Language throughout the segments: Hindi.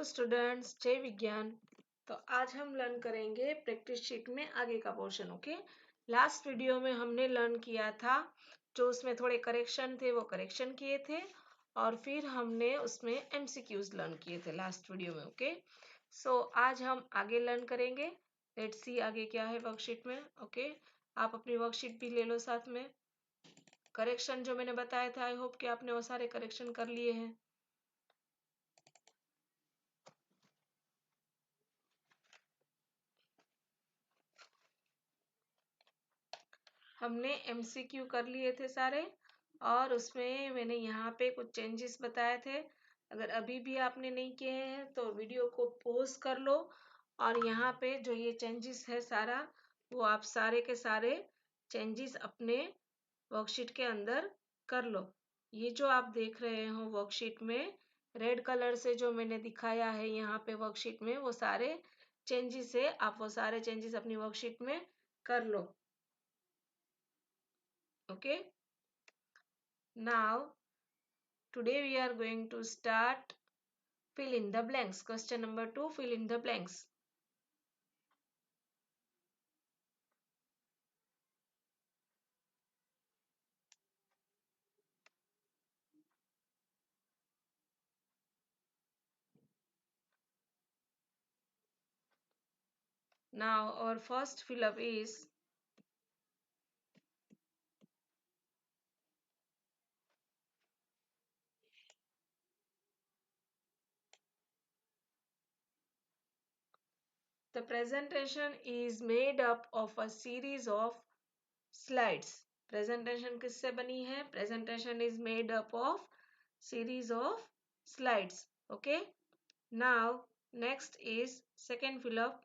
हेलो स्टूडेंट्स, जय विज्ञान। तो आज हम लर्न करेंगे प्रैक्टिस शीट में आगे का पोर्शन। ओके, लास्ट वीडियो में हमने लर्न किया था, जो उसमें थोड़े करेक्शन थे वो करेक्शन किए थे, और फिर हमने उसमें एमसीक्यूज लर्न किए थे लास्ट वीडियो में। ओके, सो आज हम आगे लर्न करेंगे। लेट्स सी आगे क्या है वर्कशीट में। ओके, आप अपनी वर्कशीट भी ले लो साथ में। करेक्शन जो मैंने बताया था, आई होप कि आपने वो सारे करेक्शन कर लिए हैं। हमने एमसीक्यू कर लिए थे सारे, और उसमें मैंने यहाँ पे कुछ चेंजेस बताए थे। अगर अभी भी आपने नहीं किए हैं तो वीडियो को पॉज कर लो, और यहाँ पे जो ये चेंजेस है सारा, वो आप सारे के सारे चेंजेस अपने वर्कशीट के अंदर कर लो। ये जो आप देख रहे हो वर्कशीट में रेड कलर से जो मैंने दिखाया है यहाँ पे वर्कशीट में, वो सारे चेंजेस है। आप वो सारे चेंजेस अपनी वर्कशीट में कर लो। Okay, now today we are going to start fill in the blanks. Question number 2, fill in the blanks. Now our first fill up is the presentation is made up of a series of slides. Presentation किससे बनी है? Presentation is made up of series of slides. Okay, now next is second fill up.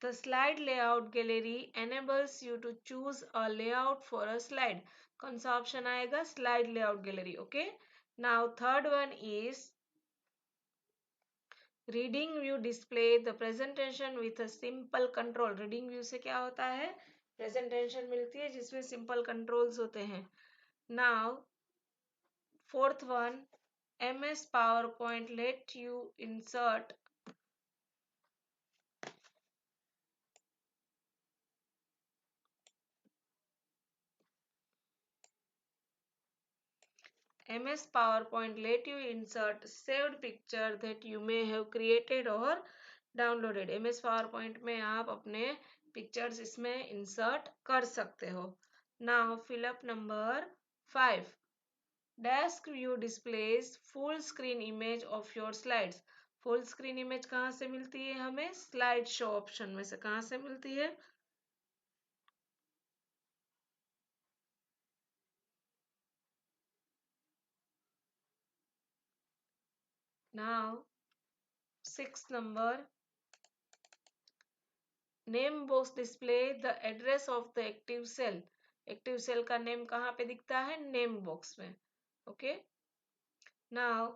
The slide layout gallery enables you to choose a layout for a slide. कौन सा ऑप्शन आएगा? Slide layout gallery. Okay. Now third one is reading view display the presentation with a simple control. Reading view से क्या होता है? Presentation मिलती है जिसमें simple controls होते हैं. Now fourth one, MS PowerPoint let you insert MS PowerPoint let you insert saved picture that you may have created or downloaded. MS PowerPoint में आप अपने pictures इसमें insert कर सकते हो. Now fill up number 5. Desk view displays full screen image of your slides. Full screen image कहाँ से मिलती है हमें? Slide show option में से कहाँ से मिलती है? Now 6th number, name box display the address of the active cell. Active cell का नेम कहाँ पे दिखता है? नेम बॉक्स में. Okay, now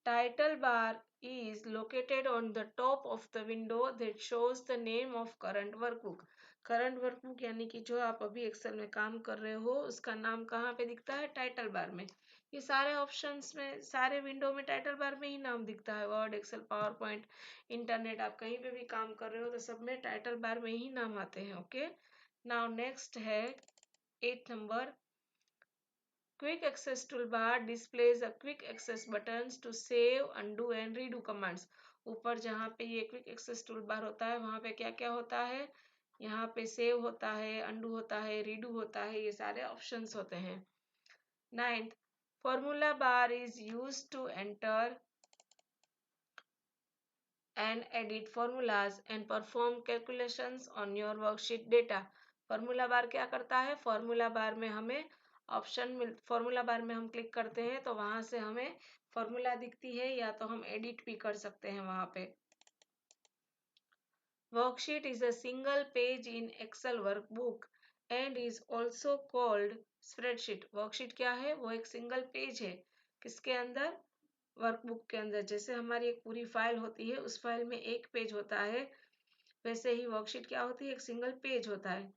title bar is located on the top of the window that shows the name of current workbook. Current workbook यानी कि जो आप अभी एक्सेल में काम कर रहे हो उसका नाम कहाँ पे दिखता है? टाइटल बार में. ये सारे ऑप्शंस में, सारे विंडो में टाइटल बार में ही नाम दिखता है. Word, Excel, PowerPoint, internet, आप कहीं पे भी काम कर रहे हो तो सब में टाइटल बार में ही नाम आते हैं. ओके, नाउ नेक्स्ट है 8th number. Quick access toolbar displays a quick access buttons to save, undo and redo commands. ऊपर जहाँ पे ये क्विक एक्सेस टूल बार होता है वहाँ पे क्या क्या होता है? यहाँ पे सेव होता है, अंडू होता है, रीडू होता है, ये सारे ऑप्शंस होते हैं. 9th, formula bar is used to enter and edit formulas and perform calculations on your worksheet data. Formula bar क्या करता है? फॉर्मूला बार में हमें फॉर्मूला बार में हम क्लिक करते हैं तो वहां से हमें फॉर्मूला दिखती है, या तो हम एडिट भी कर सकते हैं वहां पे. Worksheet is a single page in Excel workbook and is also called spreadsheet. Worksheet क्या है? वो एक सिंगल पेज है. किसके अंदर? वर्कबुक के अंदर. जैसे हमारी एक पूरी फाइल होती है, उस फाइल में एक पेज होता है, वैसे ही वर्कशीट क्या होती है? एक सिंगल पेज होता है.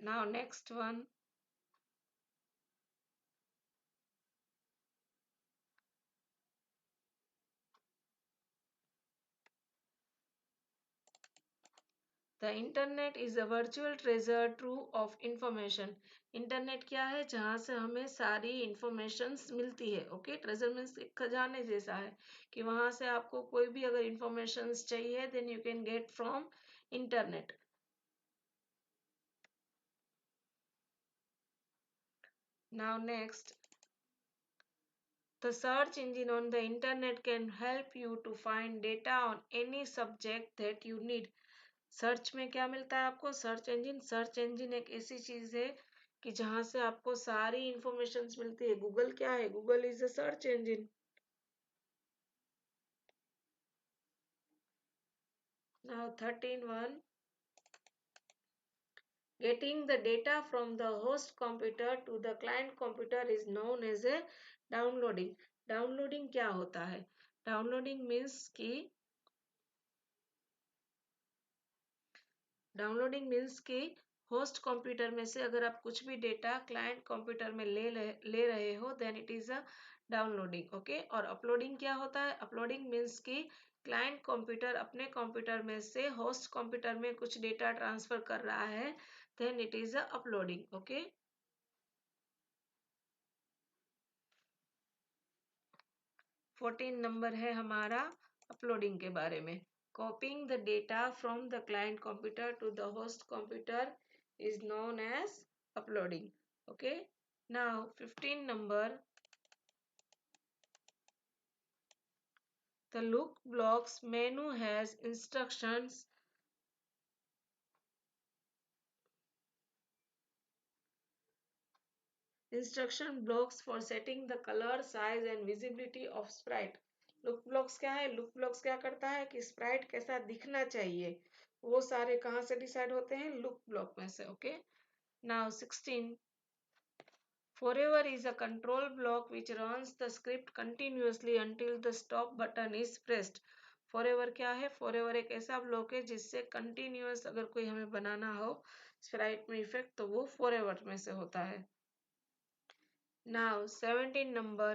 Now next one. The internet is a virtual treasure trove of information. Internet क्या है? जहाँ से हमें सारी इंफॉर्मेशंस मिलती है. ओके, ट्रेजर मीन्स एक खजाने जैसा है कि वहां से आपको कोई भी अगर इंफॉर्मेशंस चाहिए then you can get from internet. Now next, the search engine on the internet can help you to find data on any subject that you need. Search में क्या मिलता है आपको? सर्च इंजन एक ऐसी चीज है कि जहां से आपको सारी इंफॉर्मेशन मिलती है. गूगल क्या है? Google is a search engine. Now 13 one. Getting the data from the host computer to the client computer is known as a downloading. Downloading क्या होता है? डाउनलोडिंग मीन्स कि डाउनलोडिंग मीन्स कि होस्ट कंप्यूटर में से अगर आप कुछ भी डेटा क्लाइंट कंप्यूटर में ले रहे हो then it is a downloading. Okay, और अपलोडिंग क्या होता है? अपलोडिंग मीन्स कि क्लाइंट कंप्यूटर अपने कंप्यूटर में से होस्ट कंप्यूटर में कुछ डेटा ट्रांसफर कर रहा है then it is a uploading. Okay, 14 number है हमारा अपलोडिंग के बारे में. Copying the data from the client computer to the host computer is known as uploading. Okay, now 15 number, the look blocks menu has instruction blocks for setting the color, size and visibility of sprite. Look blocks क्या है? लुक ब्लॉक्स क्या करता है कि स्प्राइट कैसा दिखना चाहिए वो सारे कहाँ से डिसाइड होते हैं? लुक ब्लॉक में से. Okay, now 16, forever is a control block which runs the script continuously until the stop button is pressed. forever क्या है? forever एक ऐसा ब्लॉक है जिससे कंटिन्यूअस अगर कोई हमें बनाना हो स्प्राइट में इफेक्ट तो वो forever में से होता है. Now 17 number,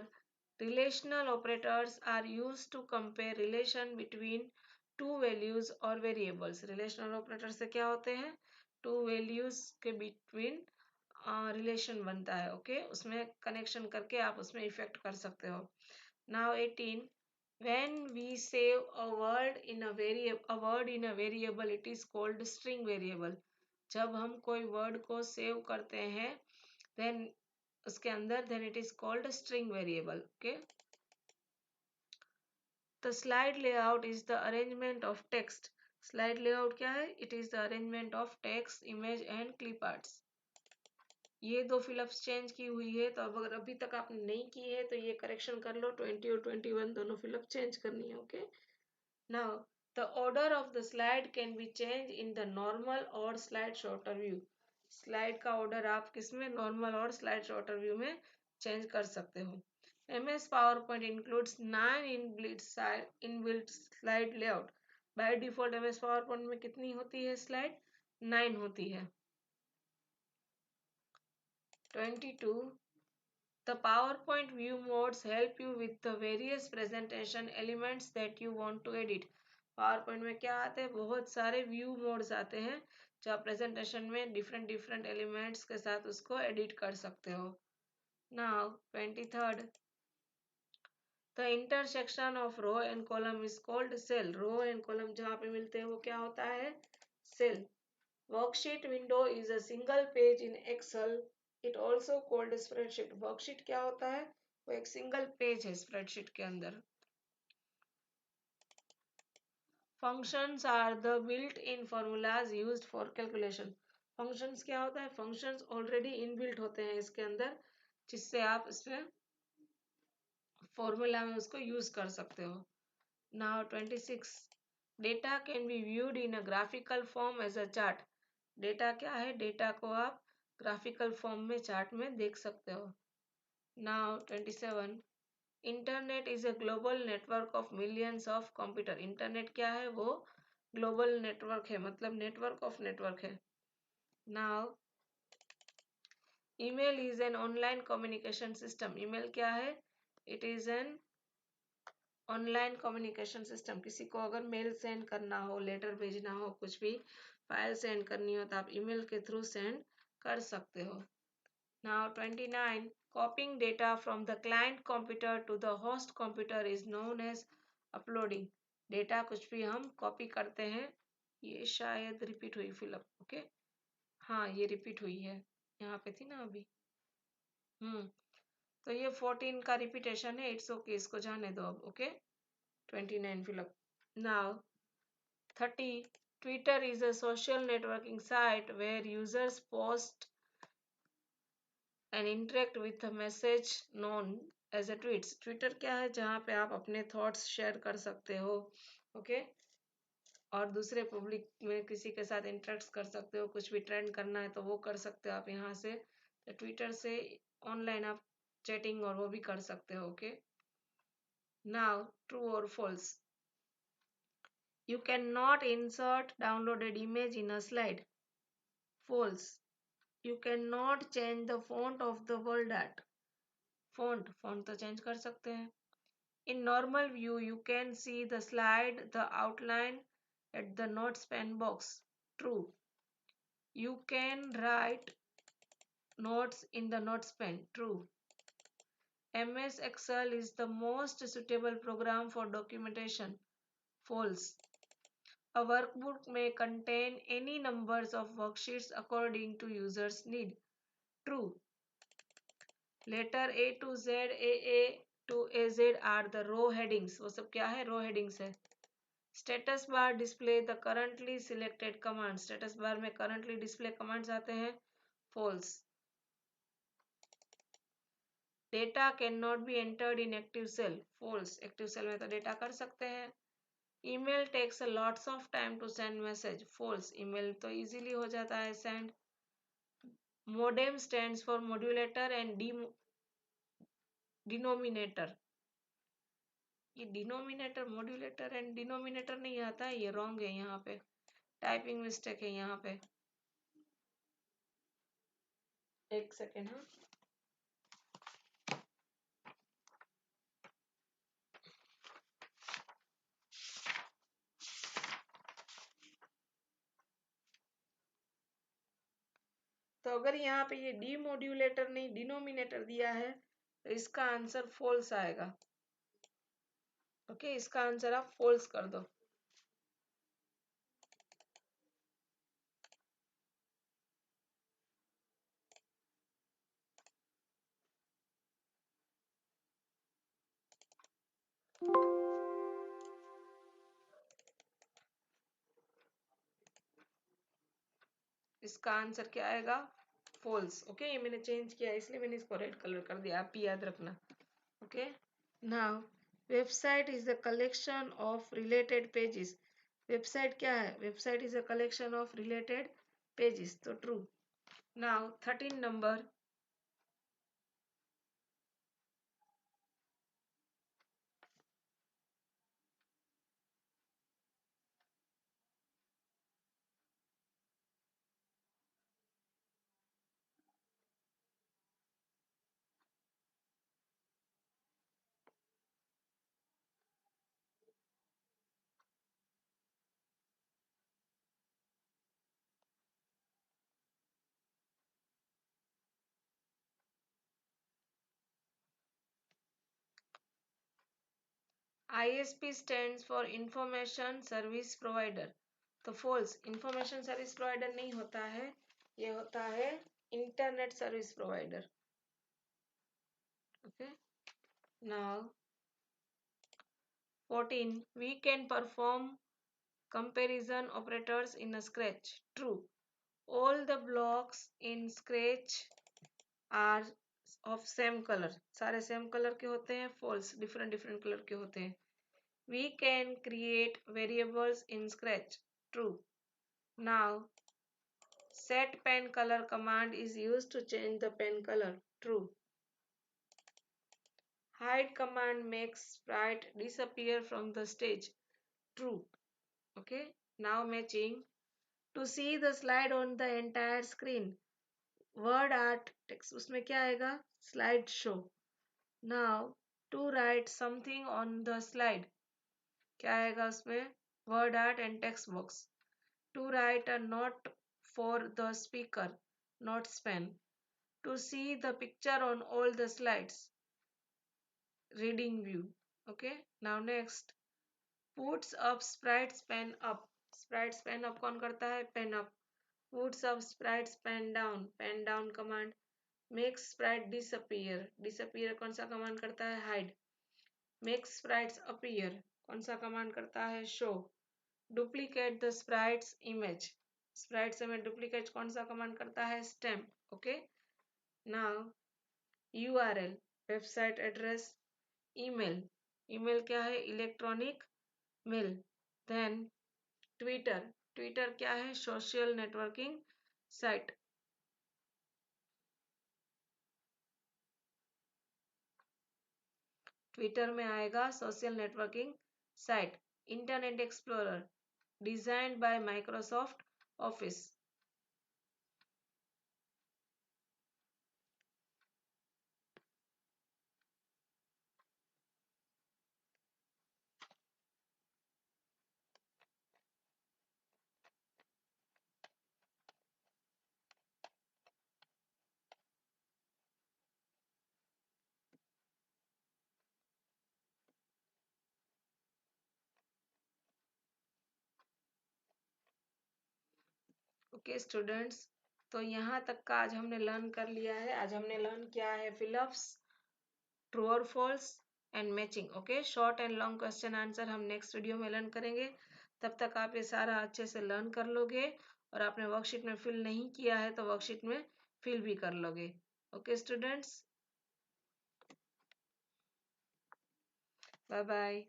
relational operators are used to compare relation between two values or variables. relational operator से क्या होते हैं? two values के between रिलेशन बनता है. ओके, उसमें कनेक्शन करके आप उसमें इफेक्ट कर सकते हो. Now 18, when we save a word in a variable it is called string variable. जब हम कोई वर्ड को सेव करते हैं देन उसके अंदर then it is called string variable. Okay, the slide layout is the arrangement of text. Slide layout क्या है? It is the arrangement of text, image and clip arts. ये दो फिलअप्स चेंज की हुई है तो अब अगर अभी तक आपने नहीं की है तो ये करेक्शन कर लो. 20 और 21 दोनों फिलअप चेंज करनी है. Okay, now the order of the slide can be change in the normal और स्लाइड शॉर्टर व्यू. स्लाइड का ऑर्डर आप किसमें? नॉर्मल और स्लाइड शॉर्टर व्यू में चेंज कर सकते हो. MS PowerPoint includes 9 inbuilt slide layout. By default MS PowerPoint में कितनी होती है स्लाइड? 9 होती है. 22, the PowerPoint view modes help you with the various presentation elements that you want to edit. PowerPoint में क्या आते हैं? बहुत सारे व्यू मोड्स आते हैं जो आप प्रेजेंटेशन में डिफरेंट एलिमेंट्स के साथ उसको एडिट कर सकते हो. Now 23rd, the intersection of row and column is called cell. Row and column जहाँ पे मिलते हैं वो क्या होता है? Cell. Worksheet window is a single page in Excel, it also called spreadsheet. Worksheet क्या होता है? वो एक सिंगल पेज है स्प्रेडशीट के अंदर. Functions are the built in formulas used for calculation. Functions क्या होता है? फंक्शंस ऑलरेडी इनबिल्ट होते हैं इसके अंदर जिससे आप इसमें फॉर्मूला में उसको यूज कर सकते हो. Now 26, data can be viewed in a graphical form as a chart. Data क्या है? डेटा को आप ग्राफिकल फॉर्म में चार्ट में देख सकते हो. Now 27, internet is a global network of millions of computer. Internet क्या है? वो ग्लोबल नेटवर्क है, मतलब नेटवर्क ऑफ नेटवर्क है. Now email is an online communication system. Email क्या है? It is an online communication system. किसी को अगर मेल सेंड करना हो, लेटर भेजना हो, कुछ भी फाइल सेंड करनी हो तो आप ईमेल के थ्रू सेंड कर सकते हो। Now 29, copying data from the client computer to the host computer is known as uploading. Data कुछ भी हम कॉपी करते हैं, ये शायद रिपीट हुई फिलअप, ओके, हाँ ये रिपीट हुई है, यहाँ पे थी ना अभी। तो ये 14 का रिपीटेशन है, इट्स ओके, इसको जाने दो अब, okay. 29 fill up. Now 30, Twitter is a social networking site where users post and interact with a message known as a tweets. Twitter क्या है? जहाँ पे आप अपने थॉट्स शेयर कर सकते हो, ओके, और दूसरे पब्लिक में किसी के साथ इंटरेक्ट कर सकते हो, कुछ भी ट्रेंड करना है तो वो कर सकते हो आप यहाँ से। तो ट्विटर से ऑनलाइन आप चैटिंग और वो भी कर सकते हो, ओके। नाउ ट्रू और false. You cannot insert downloaded image in a slide. False. You cannot change the font of the world art. Font तो change कर सकते हैं. In normal view, you can see the slide, the outline at the notes pen box. True. You can write notes in the notes pen. True. MS Excel is the most suitable program for documentation. False. A workbook may contain any numbers of worksheets according to user's need. True. Letter A to Z, AA to AZ are the row headings. वो सब क्या है? Row headings है. Status bar display the currently selected commands. Status bar में currently display commands आते हैं. False. Data cannot be entered in active cell. False. Active cell में तो data कर सकते हैं. Email takes lots of time to send message. False. Email तो इजीली हो जाता है send. Modem stands for modulator and denominator. ये डिनोमिनेटर, मॉड्यूलेटर एंड डिनोमिनेटर नहीं आता है, ये रॉन्ग है, यहाँ पे टाइपिंग मिस्टेक है यहाँ पे। एक सेकेंड, हाँ। तो अगर यहाँ पे ये डीमोड्यूलेटर नहीं डिनोमिनेटर दिया है तो इसका आंसर फॉल्स आएगा, ओके। इसका आंसर आप फॉल्स कर दो। इसका आंसर क्या आएगा? False, okay. ये मैंने चेंज किया इसलिए मैंने इसको रेड कलर कर दिया, आप भी याद रखना, okay. Now website is the collection of related pages. Website क्या है? Website is a collection of related pages, तो true. Now 13 number, ISP stands for information service provider. तो फॉल्स। इंफॉर्मेशन सर्विस प्रोवाइडर नहीं होता है, ये होता है internet service provider, okay. Now 14, we can perform comparison operators in a Scratch. True. All the blocks in Scratch are of same color. सारे same color के होते हैं। False. different different color के होते हैं। We can create variables in Scratch. True. Now, set pen color command is used to change the pen color. True. Hide command makes sprite disappear from the stage. True. Okay. Now matching. To see the slide on the entire screen, WordArt text, उसमें क्या आएगा? Slide show. Now to write something on the slide, क्या आएगा उसमें? WordArt and text box. To write a note for the speaker, notes pen. To see the picture on all the slides, reading view. Okay, now next, puts up sprites pen up, sprites pen up कौन करता है? pen up. Puts up sprites pen down command. Makes sprite disappear, disappear कौन सा command करता है? hide. Makes sprites appear कौन सा command करता है? show. Duplicate the sprites image, sprites में duplicate कौन सा command करता है? stamp. Okay, now URL, website address, email, email क्या है? Electronic mail. Then Twitter, Twitter क्या है? Social networking site. ट्विटर में आएगा social networking site. Internet Explorer, designed by Microsoft Office. Okay students, तो यहाँ तक का आज हमने लर्न कर लिया है। आज हमने लर्न किया है फिलअप्स, ट्रू और false and matching. Okay, short and long question answer हम नेक्स्ट वीडियो में लर्न करेंगे। तब तक आप ये सारा अच्छे से लर्न कर लोगे, और आपने वर्कशीट में फिल नहीं किया है तो वर्कशीट में फिल भी कर लोगे। Okay students, bye bye.